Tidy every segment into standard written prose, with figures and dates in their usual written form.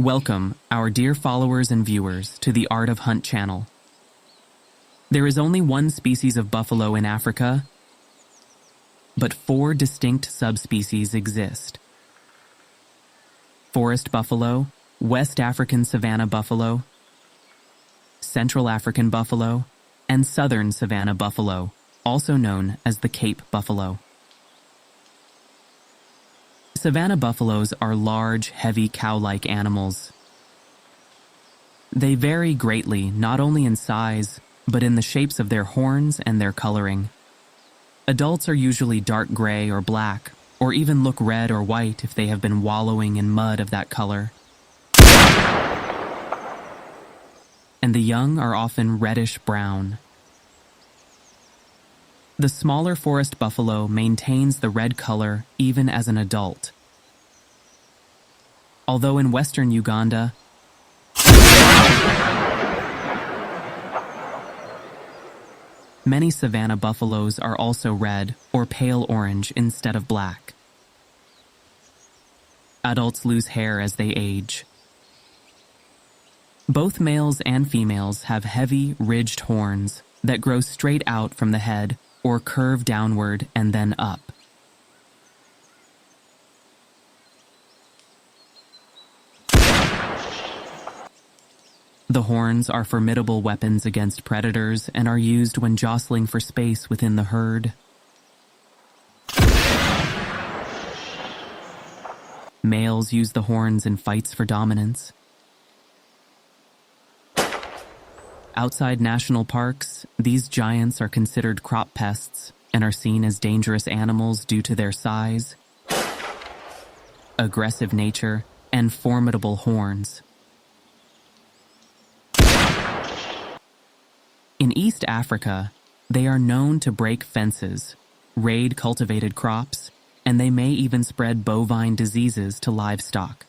Welcome, our dear followers and viewers, to the Art of Hunt channel. There is only one species of buffalo in Africa, but 4 distinct subspecies exist. Forest buffalo, West African savanna buffalo, Central African buffalo, and Southern savanna buffalo, also known as the Cape buffalo. Savanna buffaloes are large, heavy, cow-like animals. They vary greatly, not only in size, but in the shapes of their horns and their coloring. Adults are usually dark gray or black, or even look red or white if they have been wallowing in mud of that color. And the young are often reddish-brown. The smaller forest buffalo maintains the red color even as an adult. Although in western Uganda, many savanna buffaloes are also red or pale orange instead of black. Adults lose hair as they age. Both males and females have heavy, ridged horns that grow straight out from the head or curve downward and then up. The horns are formidable weapons against predators and are used when jostling for space within the herd. Males use the horns in fights for dominance. Outside national parks, these giants are considered crop pests and are seen as dangerous animals due to their size, aggressive nature, and formidable horns. In East Africa, they are known to break fences, raid cultivated crops, and they may even spread bovine diseases to livestock.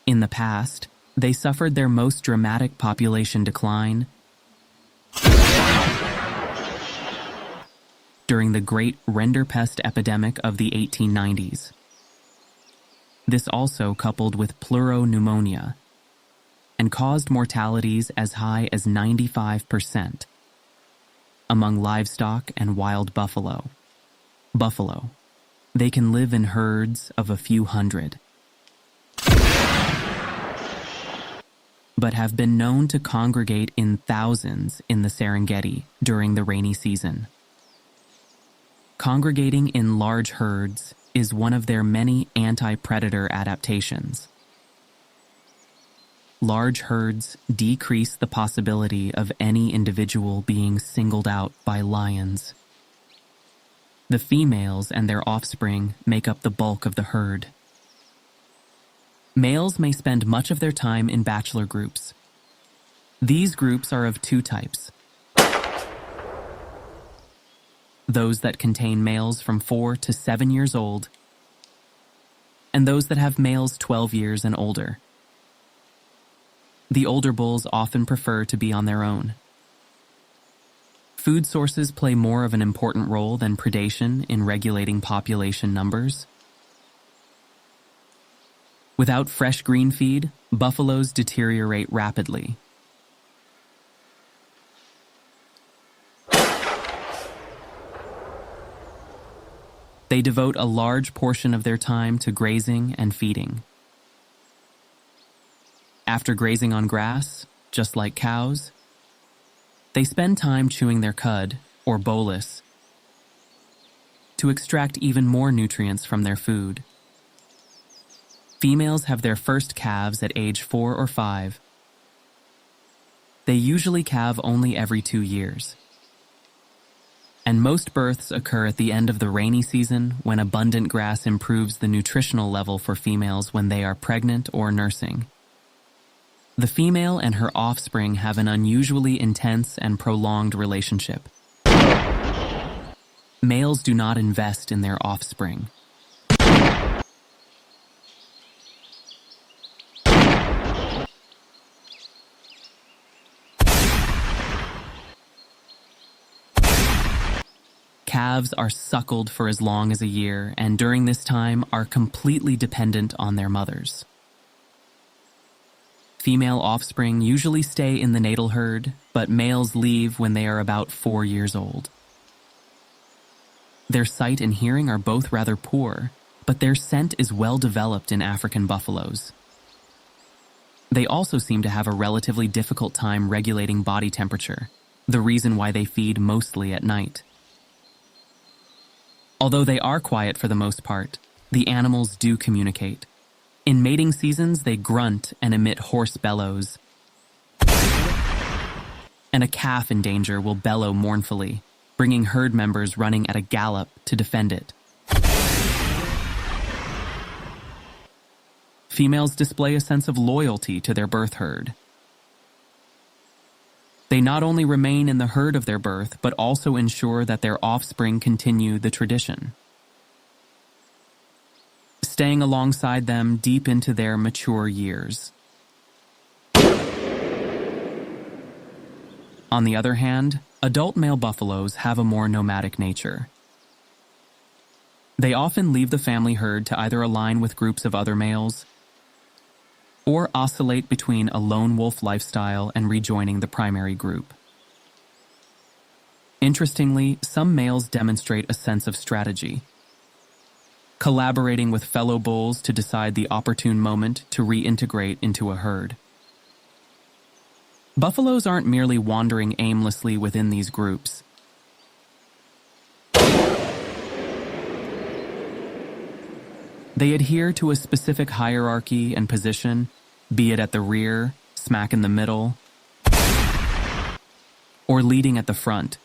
In the past, they suffered their most dramatic population decline during the Great Rinderpest epidemic of the 1890s. This also coupled with pleuropneumonia and caused mortalities as high as 95% among livestock and wild buffalo. They can live in herds of a few hundred, but have been known to congregate in thousands in the Serengeti during the rainy season. Congregating in large herds is one of their many anti-predator adaptations. Large herds decrease the possibility of any individual being singled out by lions. The females and their offspring make up the bulk of the herd. Males may spend much of their time in bachelor groups. These groups are of 2 types. Those that contain males from 4 to 7 years old, and those that have males 12 years and older. The older bulls often prefer to be on their own. Food sources play more of an important role than predation in regulating population numbers. Without fresh green feed, buffaloes deteriorate rapidly. They devote a large portion of their time to grazing and feeding. After grazing on grass, just like cows, they spend time chewing their cud, or bolus, to extract even more nutrients from their food. Females have their first calves at age 4 or 5. They usually calve only every 2 years. And most births occur at the end of the rainy season when abundant grass improves the nutritional level for females when they are pregnant or nursing. The female and her offspring have an unusually intense and prolonged relationship. Males do not invest in their offspring. Calves calves are suckled for as long as a year and during this time are completely dependent on their mothers. Female offspring usually stay in the natal herd, but males leave when they are about 4 years old. Their sight and hearing are both rather poor, but their scent is well developed in African buffaloes. They also seem to have a relatively difficult time regulating body temperature, the reason why they feed mostly at night. Although they are quiet for the most part, the animals do communicate. In mating seasons, they grunt and emit hoarse bellows, and a calf in danger will bellow mournfully, bringing herd members running at a gallop to defend it. Females display a sense of loyalty to their birth herd. They not only remain in the herd of their birth, but also ensure that their offspring continue the tradition, staying alongside them deep into their mature years. On the other hand, adult male buffaloes have a more nomadic nature. They often leave the family herd to either align with groups of other males or oscillate between a lone wolf lifestyle and rejoining the primary group. Interestingly, some males demonstrate a sense of strategy, collaborating with fellow bulls to decide the opportune moment to reintegrate into a herd. Buffaloes aren't merely wandering aimlessly within these groups. They adhere to a specific hierarchy and position, be it at the rear, smack in the middle, or leading at the front.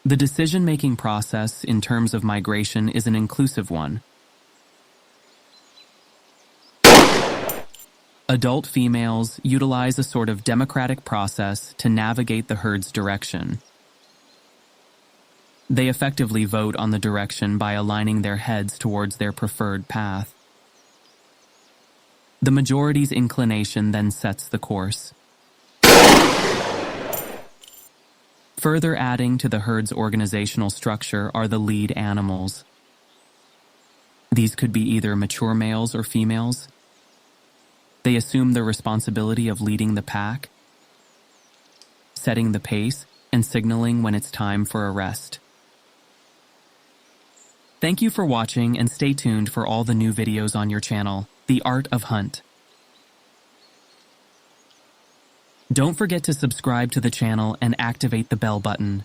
The decision-making process in terms of migration is an inclusive one. Adult females utilize a sort of democratic process to navigate the herd's direction. They effectively vote on the direction by aligning their heads towards their preferred path. The majority's inclination then sets the course. Further adding to the herd's organizational structure are the lead animals. These could be either mature males or females. They assume the responsibility of leading the pack, setting the pace, and signaling when it's time for a rest. Thank you for watching and stay tuned for all the new videos on your channel, The Art of Hunt. Don't forget to subscribe to the channel and activate the bell button.